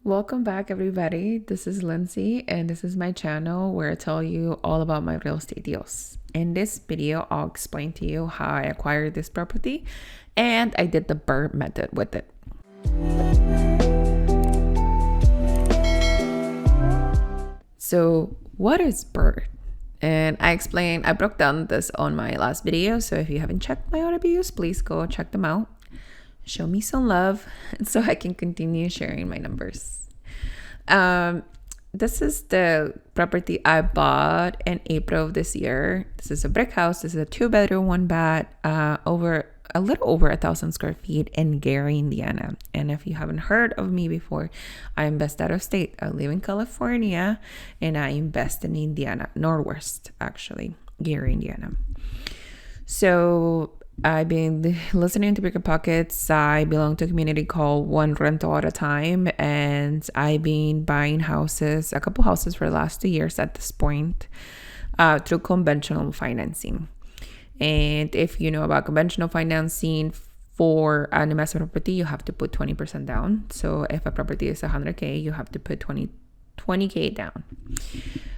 Welcome back, everybody. This is Lindsay, and this is my channel where I tell you all about my real estate deals. In this video, I'll explain to you how I acquired this property, and I did the BRRRR method with it. So, what is BRRRR? And I broke down this on my last video. So if you haven't checked my other videos, please go check them out. Show me some love so I can continue sharing my numbers. This is the property I bought in April of this year. This is a brick house. This is a 2-bedroom, 1-bath, a little over 1,000 square feet in Gary, Indiana. And if you haven't heard of me before, I invest out of state. I live in California and I invest in Indiana, Northwest, actually, Gary, Indiana. So I've been listening to Bigger Pockets. I belong to a community called One Rental at a Time, and I've been buying houses, a couple houses for the last 2 years at this point, through conventional financing. And if you know about conventional financing for an investment property, you have to put 20% down. So if a property is $100K, you have to put 20K down.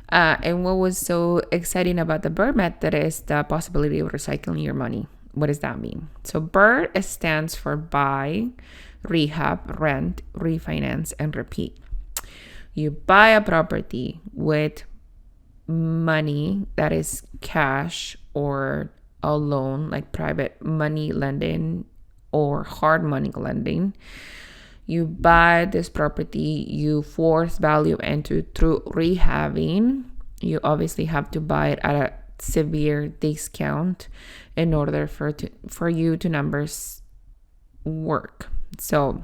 And what was so exciting about the BRRRR method is the possibility of recycling your money. What does that mean? So BRRRR stands for buy, rehab, rent, refinance, and repeat. You buy a property with money that is cash or a loan, like private money lending or hard money lending. You buy this property, you force value into through rehabbing. You obviously have to buy it at a severe discount in order for you to numbers work. So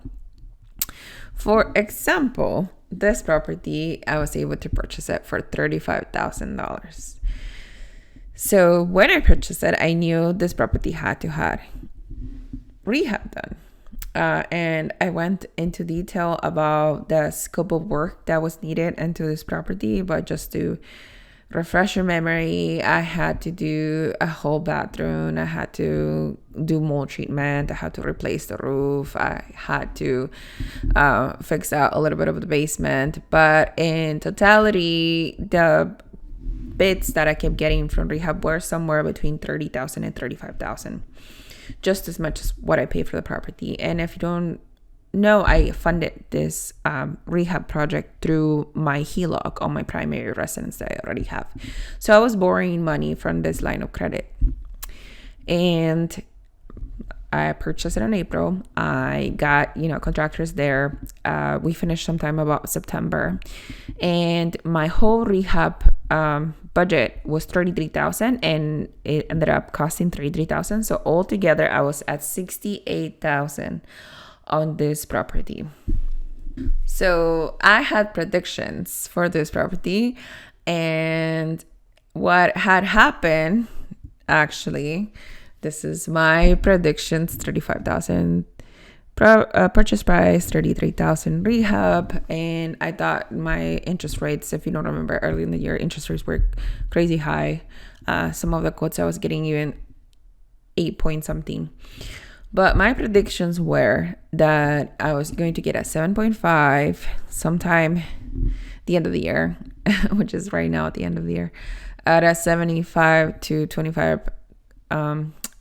for example, this property, I was able to purchase it for $35,000. So when I purchased it, I knew this property had to have rehab done. And I went into detail about the scope of work that was needed into this property, but just to refresh your memory, I had to do a whole bathroom. I had to do mold treatment. I had to replace the roof. I had to fix out a little bit of the basement. But in totality, the bids that I kept getting from rehab were somewhere between $30,000 and $35,000, just as much as what I paid for the property. And if you don't know, I funded this rehab project through my HELOC on my primary residence that I already have. So I was borrowing money from this line of credit. And I purchased it in April. I got, contractors there. We finished sometime about September. And my whole rehab budget was $33,000, and it ended up costing $33,000. So altogether, I was at $68,000 on this property. So I had predictions for this property, and what had happened, actually, this is my predictions: $35,000 purchase price, $33,000 rehab. And I thought my interest rates, if you don't remember, early in the year, interest rates were crazy high. Some of the quotes I was getting even 8 point something. But my predictions were that I was going to get a 7.5 sometime the end of the year, which is right now at the end of the year, at a 75 to 25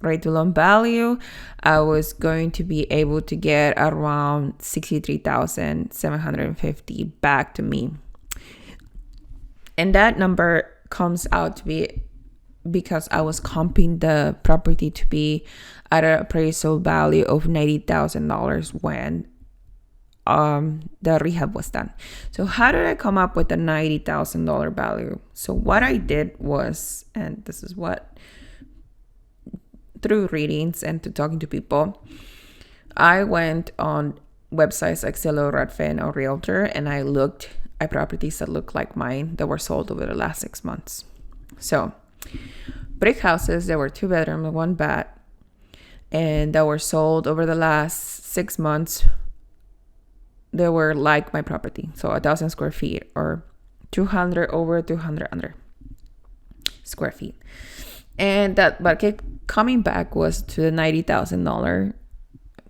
rate to loan value. I was going to be able to get around $63,750 back to me. And that number comes out to be because I was comping the property to be at an appraisal value of $90,000 when the rehab was done. So how did I come up with the $90,000 value? So what I did was, and this is what, through readings and to talking to people, I went on websites like Zillow, Redfin, or Realtor, and I looked at properties that looked like mine that were sold over the last 6 months. So brick houses that were 2-bedroom and 1-bath, and that were sold over the last 6 months, they were like my property. So 1,000 square feet or 200 over 200 under square feet. And that, but coming back was to the $90,000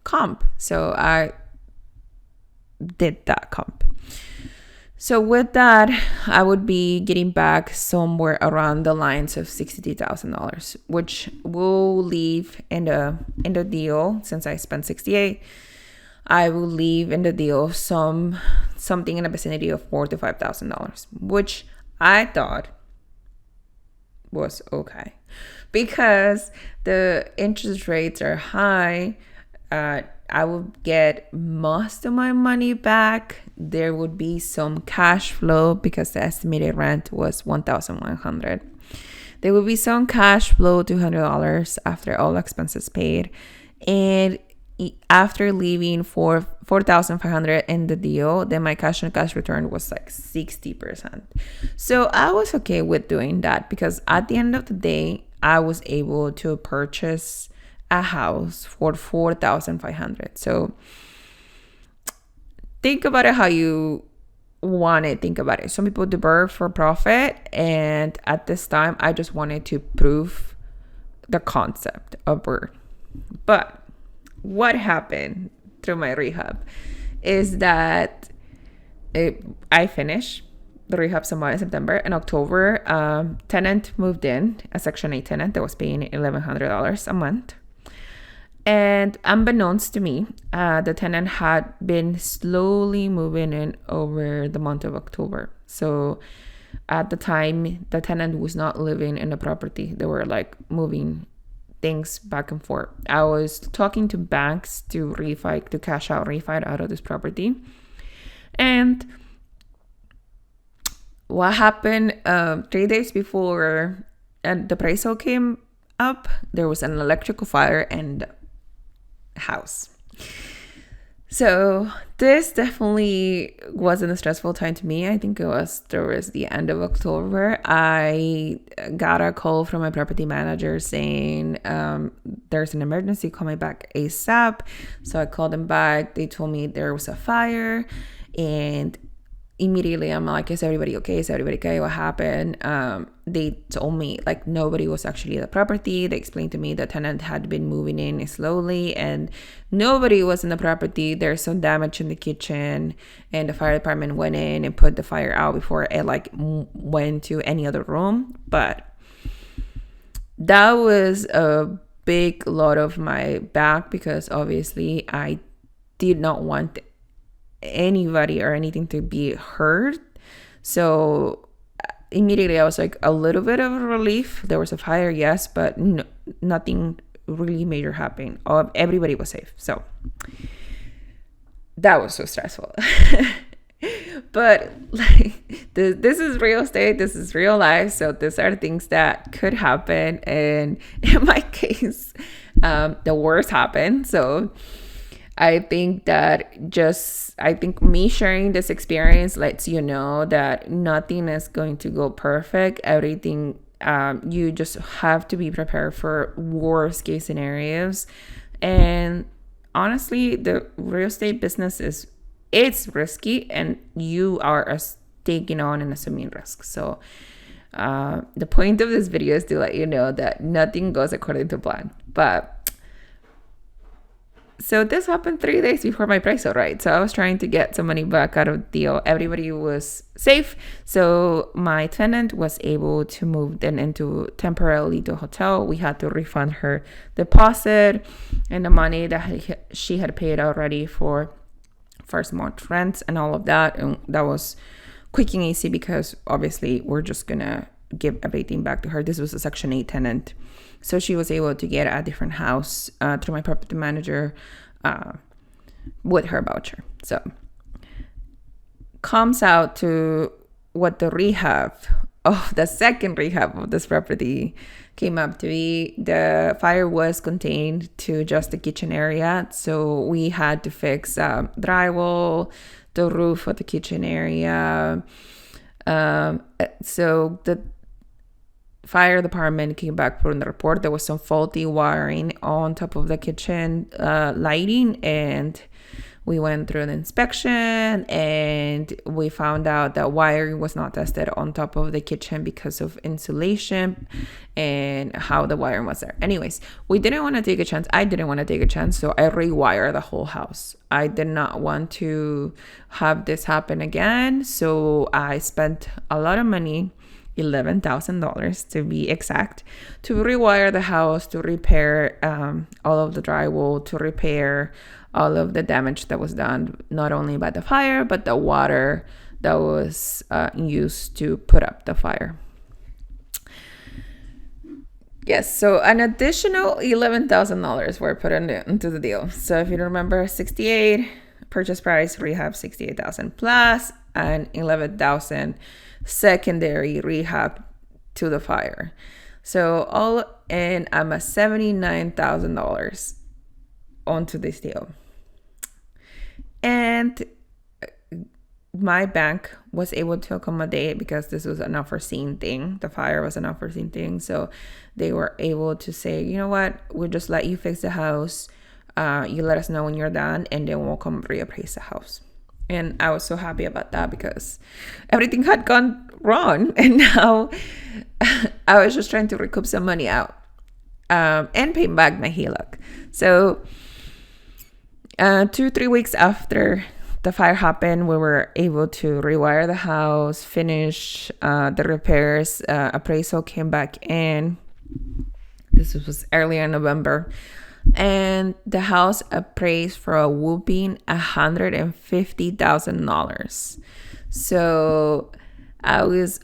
comp. So I did that comp. So with that, I would be getting back somewhere around the lines of $62,000, which will leave in the deal. Since I spent 68, I will leave in the deal something in the vicinity of $4,000 to $5,000, which I thought was okay because the interest rates are high. I would get most of my money back. There would be some cash flow because the estimated rent was $1,100. There would be some cash flow, $200 after all expenses paid, and after leaving for $4,500 in the deal, then my cash on cash return was like 60%. So I was okay with doing that because at the end of the day, I was able to purchase a house for $4,500. So think about it how you want to think about it. Some people do BRRRR for profit, and at this time, I just wanted to prove the concept of BRRRR. But what happened through my rehab is that I finished the rehab somewhat in September. In October, tenant moved in, a Section 8 tenant that was paying $1,100 a month. And unbeknownst to me, the tenant had been slowly moving in over the month of October. So at the time, the tenant was not living in the property. They were like moving things back and forth. I was talking to banks to cash out of this property. And what happened 3 days before the appraisal came up, there was an electrical fire in the house. So this definitely wasn't a stressful time to me. I think it was towards the end of October. I got a call from my property manager saying there's an emergency, call me back ASAP. So I called them back. They told me there was a fire, and immediately I'm like, is everybody okay? Is everybody okay? What happened? They told me like nobody was actually at the property. They explained to me the tenant had been moving in slowly and nobody was in the property. There's some damage in the kitchen, and the fire department went in and put the fire out before it like went to any other room. But that was a big load of my back because obviously I did not want anybody or anything to be hurt. So immediately I was like a little bit of a relief. There was a fire, yes, but nothing really major happened. Everybody was safe. So that was so stressful. But like this is real estate, this is real life, so these are things that could happen, and in my case the worst happened. So I think me sharing this experience lets you know that nothing is going to go perfect. Everything, you just have to be prepared for worst case scenarios. And honestly, the real estate business it's risky, and you are taking on and assuming risk. So the point of this video is to let you know that nothing goes according to plan. But so this happened 3 days before my appraisal, right? So I was trying to get some money back out of the deal. Everybody was safe. So my tenant was able to move then into temporarily to a hotel. We had to refund her deposit and the money that she had paid already for first month rent and all of that. And that was quick and easy because obviously we're just going to give everything back to her. This was a Section 8 tenant. So she was able to get a different house through my property manager with her voucher. So comes out to what the second rehab of this property came up to be. The fire was contained to just the kitchen area. So we had to fix drywall, the roof of the kitchen area. So the fire department came back from the report. There was some faulty wiring on top of the kitchen lighting, and We went through an inspection and we found out that wiring was not tested on top of the kitchen because of insulation and how the wiring was there. Anyways, we didn't want to take a chance. I didn't want to take a chance, so I rewired the whole house. I did not want to have this happen again, so I spent a lot of money, $11,000 to be exact, to rewire the house, to repair all of the drywall, to repair all of the damage that was done, not only by the fire, but the water that was used to put up the fire. Yes, so an additional $11,000 were put into the deal. So if you remember, 68 purchase price, rehab 68,000 plus, and 11,000 secondary rehab to the fire. So all in, I'm at $79,000 onto this deal. And my bank was able to accommodate because this was an unforeseen thing. The fire was an unforeseen thing. So they were able to say, you know what, we'll just let you fix the house. You let us know when you're done, and then we'll come reappraise the house. And I was so happy about that because everything had gone wrong. And now I was just trying to recoup some money out and pay back my HELOC. So 2-3 weeks after the fire happened, we were able to rewire the house, finish the repairs. Appraisal came back in. This was early in November. And the house appraised for a whooping $150,000. So I was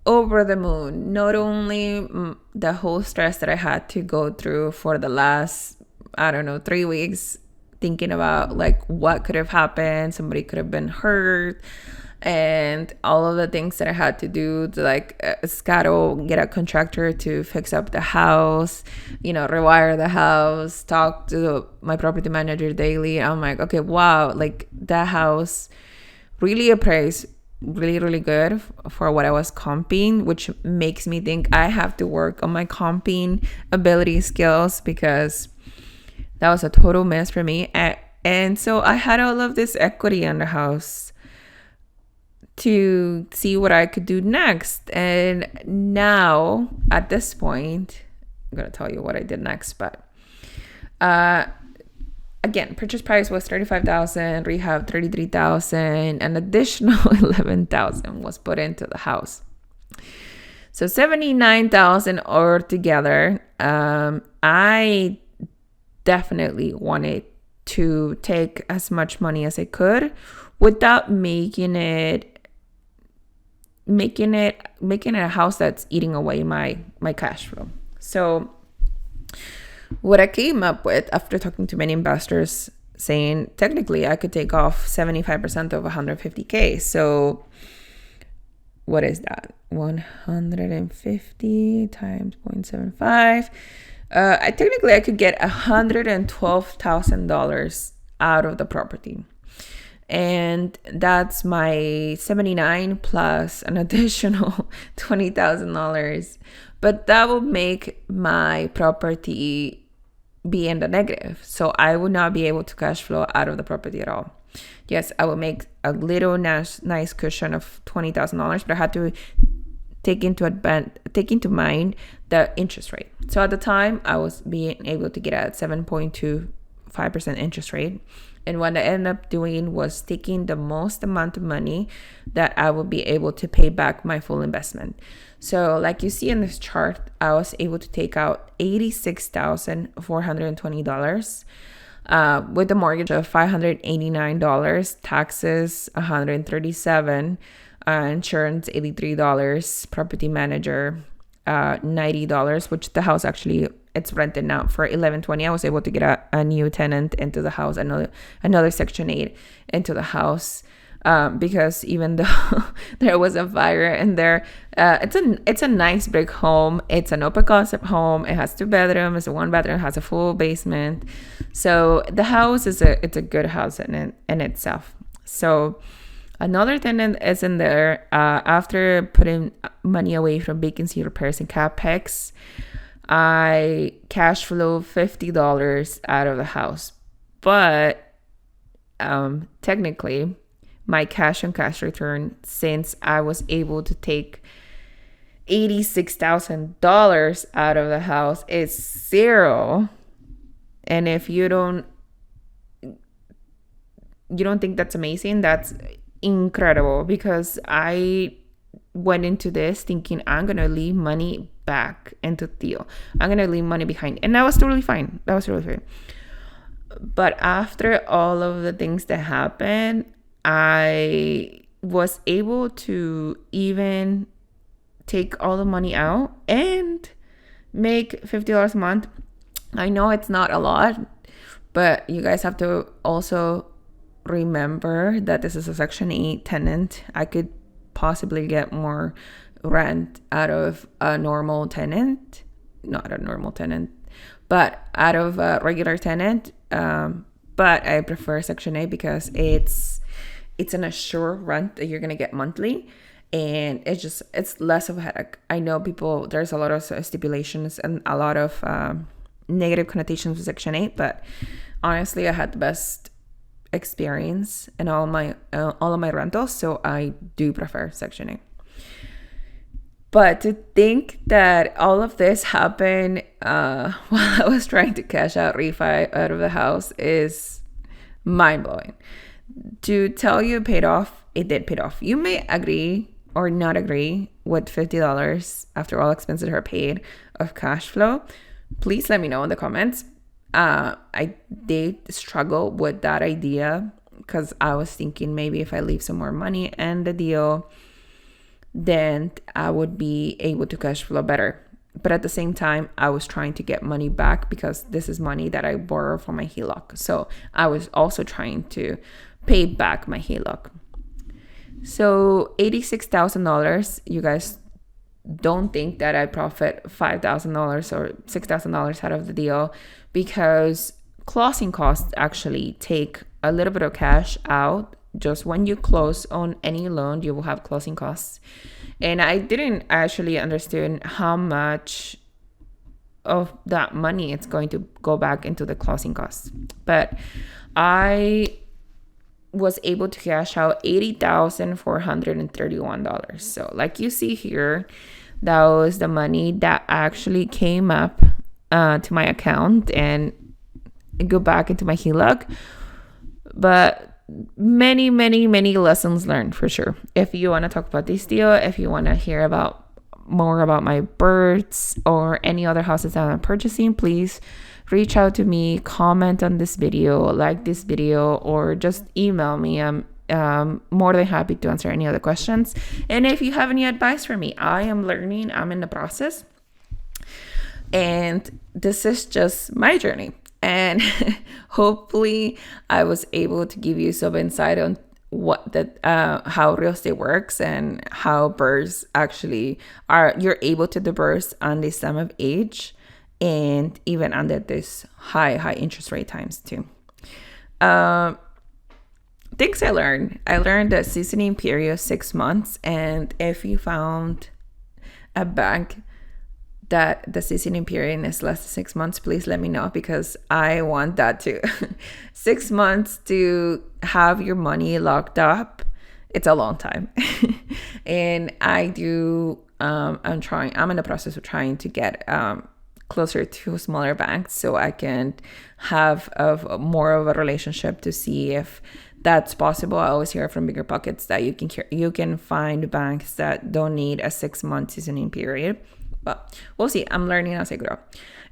over the moon. Not only the whole stress that I had to go through for the last, 3 weeks, thinking about like what could have happened, somebody could have been hurt, and all of the things that I had to do to like get a contractor to fix up the house, rewire the house, talk to my property manager daily. I'm like, okay, wow, like that house really appraised really, really good for what I was comping, which makes me think I have to work on my comping ability skills because that was a total mess for me. And so I had all of this equity in the house to see what I could do next. And now at this point, I'm going to tell you what I did next. But again, purchase price was $35,000, rehab $33,000, an additional $11,000 was put into the house. So $79,000 altogether. I definitely wanted to take as much money as I could without making it a house that's eating away my cash flow. So what I came up with after talking to many investors, saying technically I could take off 75% of 150K. So what is that? 150 times 0.75. I could get $112,000 out of the property. And that's my 79 plus an additional $20,000. But that will make my property be in the negative. So I would not be able to cash flow out of the property at all. Yes, I will make a little nice cushion of $20,000, but I had to take into mind the interest rate. So at the time, I was being able to get at 7.25% interest rate. And what I ended up doing was taking the most amount of money that I would be able to pay back my full investment. So like you see in this chart, I was able to take out $86,420 with a mortgage of $589, taxes $137, insurance $83, property manager $90, which the house actually it's rented now for $1,120. I was able to get a new tenant into the house, another Section 8 into the house, because even though there was a fire in there, it's a nice big home. It's an open concept home. It has 2 bedrooms. It's a 1 bedroom. It has a full basement. So the house it's a good house in itself. So another tenant is in there. After putting money away from vacancy repairs and capex, I cash flow $50 out of the house. But technically my cash on cash return, since I was able to take $86,000 out of the house, is 0. And if you don't think that's amazing, that's incredible, because I went into this thinking I'm gonna leave money back into the deal. I'm gonna leave money behind, and that was totally fine. But after all of the things that happened, I was able to even take all the money out and make $50 a month. I know it's not a lot, but you guys have to also remember that this is a Section 8 tenant. I could possibly get more rent out of a normal tenant, not a normal tenant, but out of a regular tenant. But I prefer Section 8 because it's an assured rent that you're gonna get monthly, and it's less of a headache. I know there's a lot of stipulations and a lot of negative connotations with Section 8, but honestly, I had the best experience in all of my rentals, so I do prefer Section 8. But to think that all of this happened while I was trying to cash out refi out of the house is mind-blowing. To tell you it paid off, it did pay off. You may agree or not agree with $50 after all expenses are paid of cash flow. Please let me know in the comments. I did struggle with that idea because I was thinking maybe if I leave some more money in the deal, then I would be able to cash flow better. But at the same time, I was trying to get money back because this is money that I borrow from my HELOC. So I was also trying to pay back my HELOC. So $86,000, you guys don't think that I profit $5,000 or $6,000 out of the deal, because closing costs actually take a little bit of cash out. Just when you close on any loan, you will have closing costs. And I didn't actually understand how much of that money it's going to go back into the closing costs. But I was able to cash out $80,431. So like you see here, that was the money that actually came up to my account and go back into my HELOC. But many lessons learned for sure. If you want to talk about this deal, if you want to hear more about my BRRRRs or any other houses that I'm purchasing, please reach out to me, comment on this video, like this video, or just email me. I'm more than happy to answer any other questions. And if you have any advice for me, I am learning, I'm in the process, and this is just my journey. And hopefully I was able to give you some insight on how real estate works and how BRRRRs actually you're able to disburse on this time of age and even under this high interest rate times too. Things I learned that seasoning period is 6 months, and if you found a bank that the seasoning period is less than 6 months, please let me know, because I want that too. 6 months to have your money locked up, it's a long time. And I'm in the process of trying to get closer to smaller banks so I can have more of a relationship to see if that's possible. I always hear from Bigger Pockets that you can find banks that don't need a 6 month seasoning period. But we'll see. I'm learning as I grow.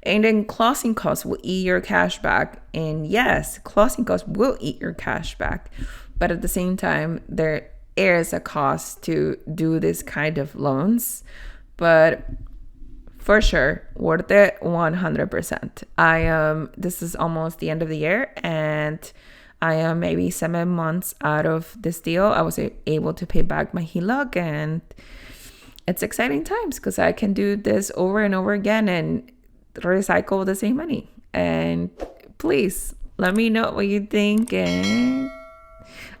And then closing costs will eat your cash back. And yes, closing costs will eat your cash back. But at the same time, there is a cost to do this kind of loans. But for sure, worth it 100%. This is almost the end of the year, and I am maybe 7 months out of this deal. I was able to pay back my HELOC, and it's exciting times because I can do this over and over again and recycle the same money. And please let me know what you think, and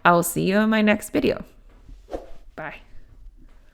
I'll see you in my next video. Bye.